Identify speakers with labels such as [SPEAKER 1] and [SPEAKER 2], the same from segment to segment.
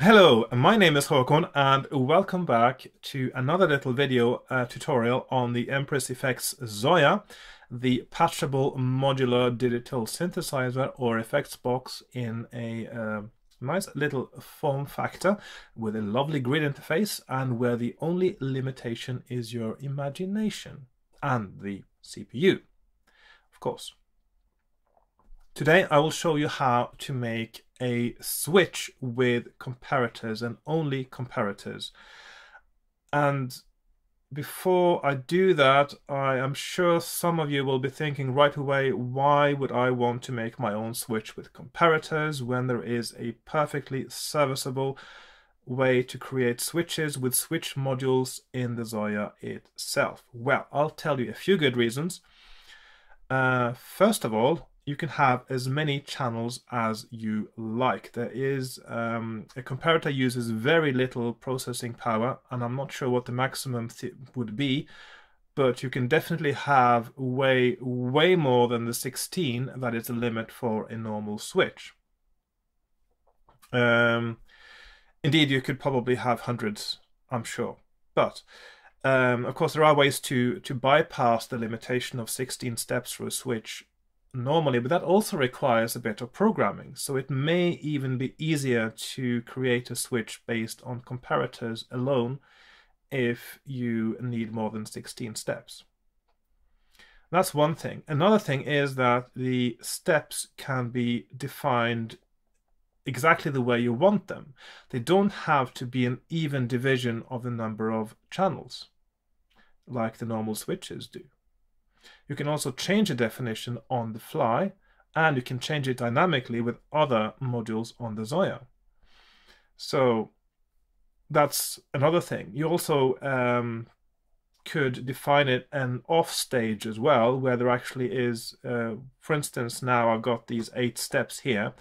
[SPEAKER 1] Hello, my name is Hakon and welcome back to another little video tutorial on the Empress effects Zoia, the patchable modular digital synthesizer or effects box in a nice little form factor with a lovely grid interface and where the only limitation is your imagination and the CPU, of course. Today I will show you how to make a switch with comparators and only comparators. And before I do that, I am sure some of you will be thinking right away, why would I want to make my own switch with comparators when there is a perfectly serviceable way to create switches with switch modules in the Zoia itself? Well, I'll tell you a few good reasons. First of all, you can have as many channels as you like. There is a comparator uses very little processing power, and I'm not sure what the maximum would be, but you can definitely have way more than the 16 that is the limit for a normal switch. Indeed, you could probably have hundreds, I'm sure, but of course there are ways to bypass the limitation of 16 steps for a switch normally, but that also requires a bit of programming. So it may even be easier to create a switch based on comparators alone if you need more than 16 steps. That's one thing. Another thing is that the steps can be defined exactly the way you want them. They don't have to be an even division of the number of channels like the normal switches do. You can also change the definition on the fly, and you can change it dynamically with other modules on the Zoia. So that's another thing. You also could define it an off stage as well, where there actually is, for instance, now I've got these 8 steps here,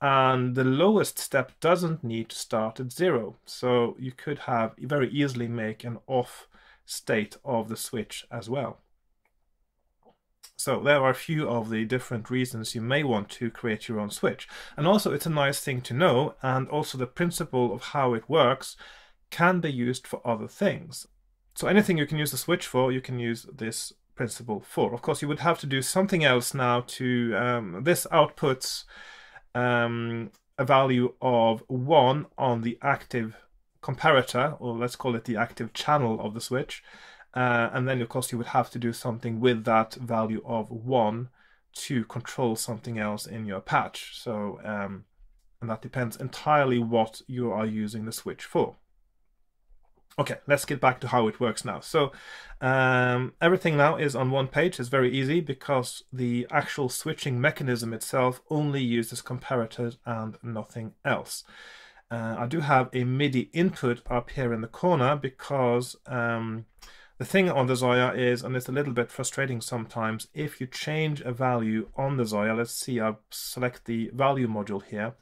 [SPEAKER 1] and the lowest step doesn't need to start at 0. So you could have very easily make an off state of the switch as well. So there are a few of the different reasons you may want to create your own switch. And also it's a nice thing to know, and also the principle of how it works can be used for other things. So anything you can use the switch for, you can use this principle for. Of course, you would have to do something else now to, this outputs a value of 1 on the active comparator, or let's call it the active channel of the switch. And then, of course, you would have to do something with that value of 1 to control something else in your patch. So, and that depends entirely what you are using the switch for. Okay, let's get back to how it works now. So everything now is on one page. It's very easy because the actual switching mechanism itself only uses comparators and nothing else. I do have a MIDI input up here in the corner because the thing on the Zoia is, and it's a little bit frustrating sometimes, if you change a value on the Zoia, let's see, I'll select the value module here,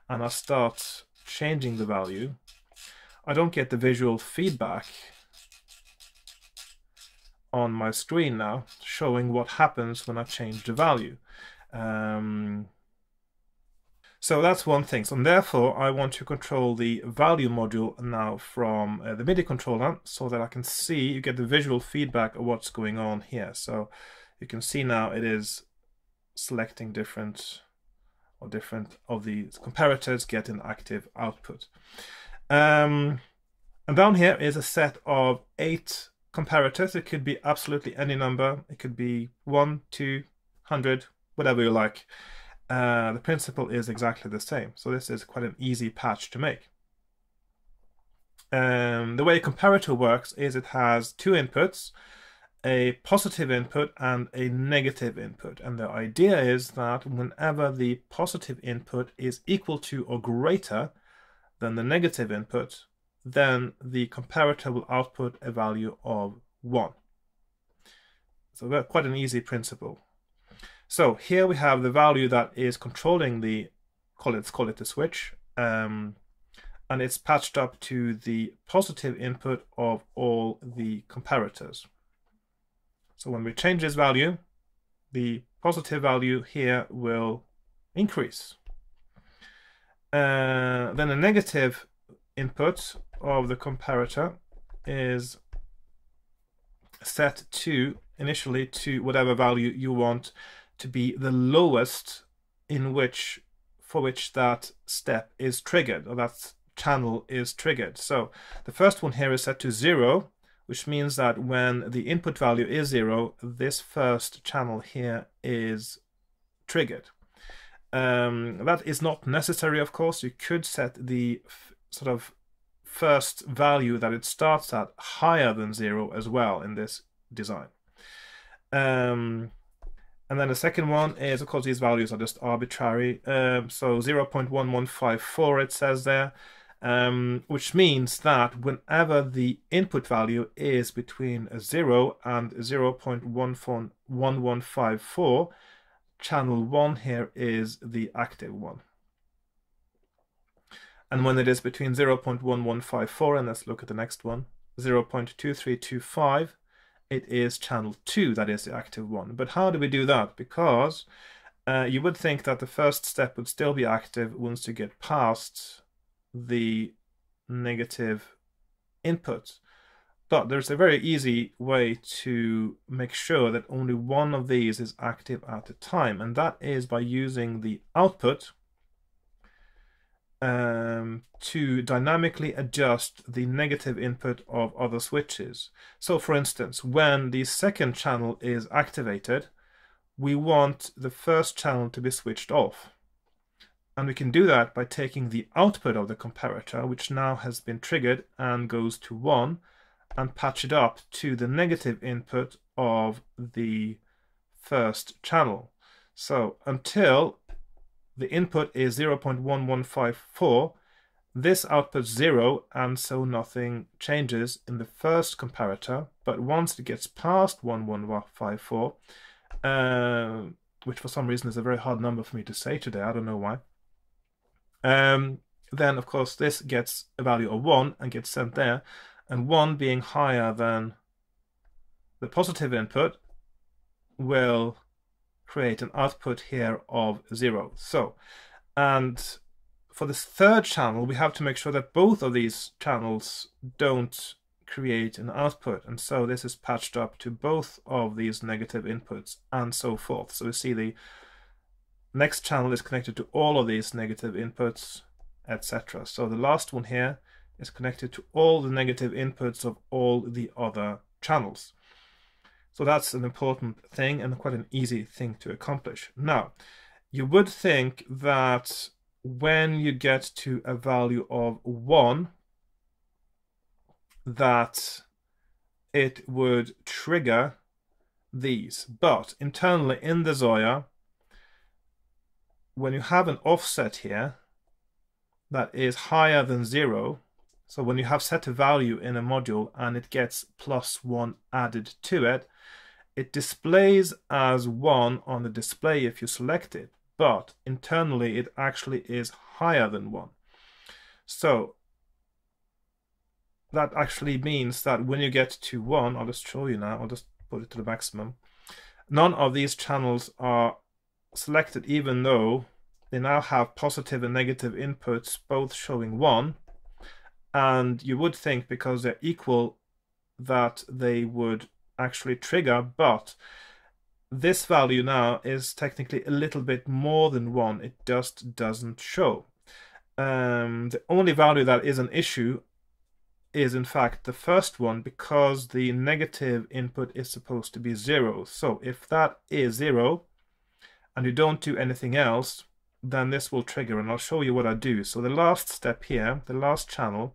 [SPEAKER 1] and I start changing the value, I don't get the visual feedback on my screen now, showing what happens when I change the value. So that's one thing. So therefore, I want to control the value module now from the MIDI controller so that I can see, you get the visual feedback of what's going on here. So you can see now it is selecting different of the comparators get an active output. And down here is a set of 8 comparators. It could be absolutely any number. It could be 1, 2, 100, whatever you like. The principle is exactly the same. So this is quite an easy patch to make. The way a comparator works is it has 2 inputs, a positive input and a negative input. And the idea is that whenever the positive input is equal to or greater than the negative input, then the comparator will output a value of 1. So that's quite an easy principle. So here we have the value that is controlling the, let's call it the switch, and it's patched up to the positive input of all the comparators. So when we change this value, the positive value here will increase. Then a negative input of the comparator is set to initially to whatever value you want to be the lowest for which that step is triggered, or that channel is triggered. So the first one here is set to 0, which means that when the input value is 0, this first channel here is triggered. That is not necessary, of course. You could set the sort of first value that it starts at higher than 0 as well in this design. And then the second one is, of course, these values are just arbitrary. So 0.1154 it says there, which means that whenever the input value is between 0 and 0.1154, channel 1 here is the active one. And when it is between 0.1154, and let's look at the next one, 0.2325, it is channel 2 that is the active one. But how do we do that? Because you would think that the first step would still be active once you get past the negative input. But there's a very easy way to make sure that only one of these is active at a time, and that is by using the output to dynamically adjust the negative input of other switches. So for instance, when the second channel is activated, we want the first channel to be switched off. And we can do that by taking the output of the comparator, which now has been triggered and goes to 1, and patch it up to the negative input of the first channel. So until the input is 0.1154, this outputs 0, and so nothing changes in the first comparator. But once it gets past 1154, which for some reason is a very hard number for me to say today, I don't know why, then of course this gets a value of 1 and gets sent there, and 1 being higher than the positive input will create an output here of 0. So, and for this third channel, we have to make sure that both of these channels don't create an output, and so this is patched up to both of these negative inputs and so forth. So we see the next channel is connected to all of these negative inputs, etc. So the last one here is connected to all the negative inputs of all the other channels. So that's an important thing and quite an easy thing to accomplish. Now, you would think that when you get to a value of 1, that it would trigger these. But internally in the Zoia, when you have an offset here that is higher than 0, so when you have set a value in a module and it gets +1 added to it, it displays as 1 on the display if you select it, but internally it actually is higher than 1. So that actually means that when you get to 1, I'll just show you now, I'll just put it to the maximum, none of these channels are selected even though they now have positive and negative inputs both showing 1, and you would think because they're equal that they would actually trigger, but this value now is technically a little bit more than 1. It just doesn't show. The only value that is an issue is in fact the first one, because the negative input is supposed to be 0. So if that is 0 and you don't do anything else, then this will trigger, and I'll show you what I do. So the last step here, the last channel,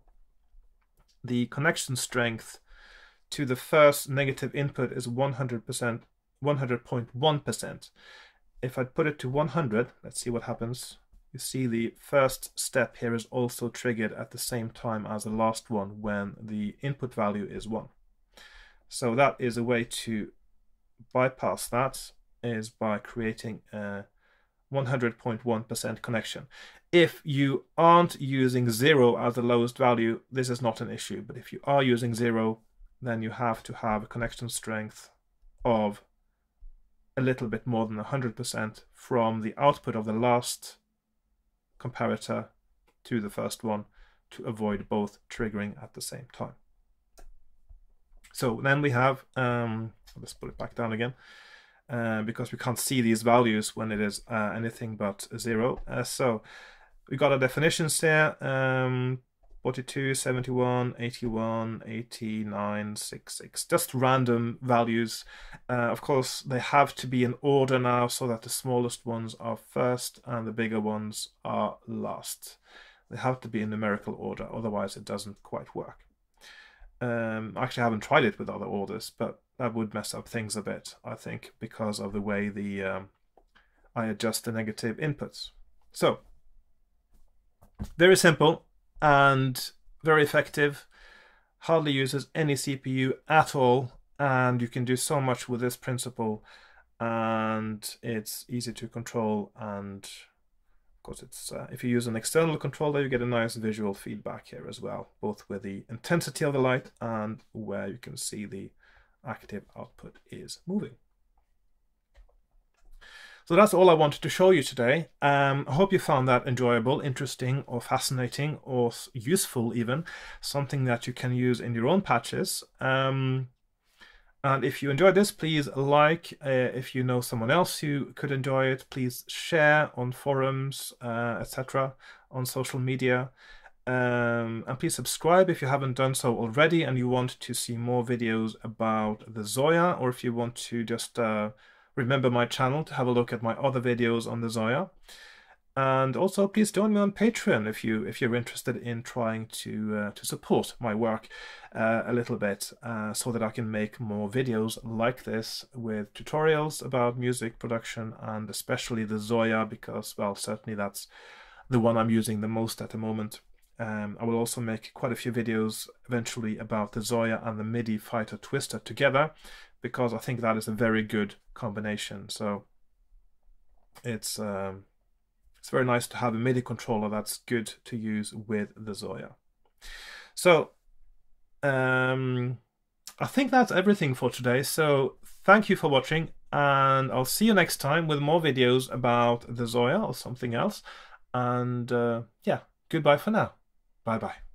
[SPEAKER 1] the connection strength to the first negative input is 100.1%. If I put it to 100, let's see what happens. You see the first step here is also triggered at the same time as the last one when the input value is 1. So that is a way to bypass that, is by creating a 100.1% connection. If you aren't using 0 as the lowest value, this is not an issue, but if you are using 0, then you have to have a connection strength of a little bit more than 100% from the output of the last comparator to the first one to avoid both triggering at the same time. So then we have, let's put it back down again, because we can't see these values when it is anything but 0. So we got our definitions there, 42, 71, 81, 89, 66, just random values. Of course, they have to be in order now so that the smallest ones are first and the bigger ones are last. They have to be in numerical order, otherwise it doesn't quite work. Actually, I haven't tried it with other orders, but that would mess up things a bit, I think, because of the way I adjust the negative inputs. So, very simple and very effective, hardly uses any CPU at all, and you can do so much with this principle, and it's easy to control, and of course it's if you use an external controller, you get a nice visual feedback here as well, both with the intensity of the light and where you can see the active output is moving. So that's all I wanted to show you today. I hope you found that enjoyable, interesting, or fascinating, or useful even, something that you can use in your own patches. And if you enjoyed this, please like. If you know someone else who could enjoy it, please share on forums, etc., on social media. And please subscribe if you haven't done so already and you want to see more videos about the Zoia, or if you want to just remember my channel to have a look at my other videos on the Zoia. And also, please join me on Patreon if you're interested in trying to support my work a little bit, so that I can make more videos like this with tutorials about music production, and especially the Zoia, because, well, certainly that's the one I'm using the most at the moment. I will also make quite a few videos eventually about the Zoia and the MIDI Fighter Twister together, because I think that is a very good combination. So it's very nice to have a MIDI controller that's good to use with the Zoia. So I think that's everything for today. So thank you for watching, and I'll see you next time with more videos about the Zoia or something else. And yeah, goodbye for now. Bye bye.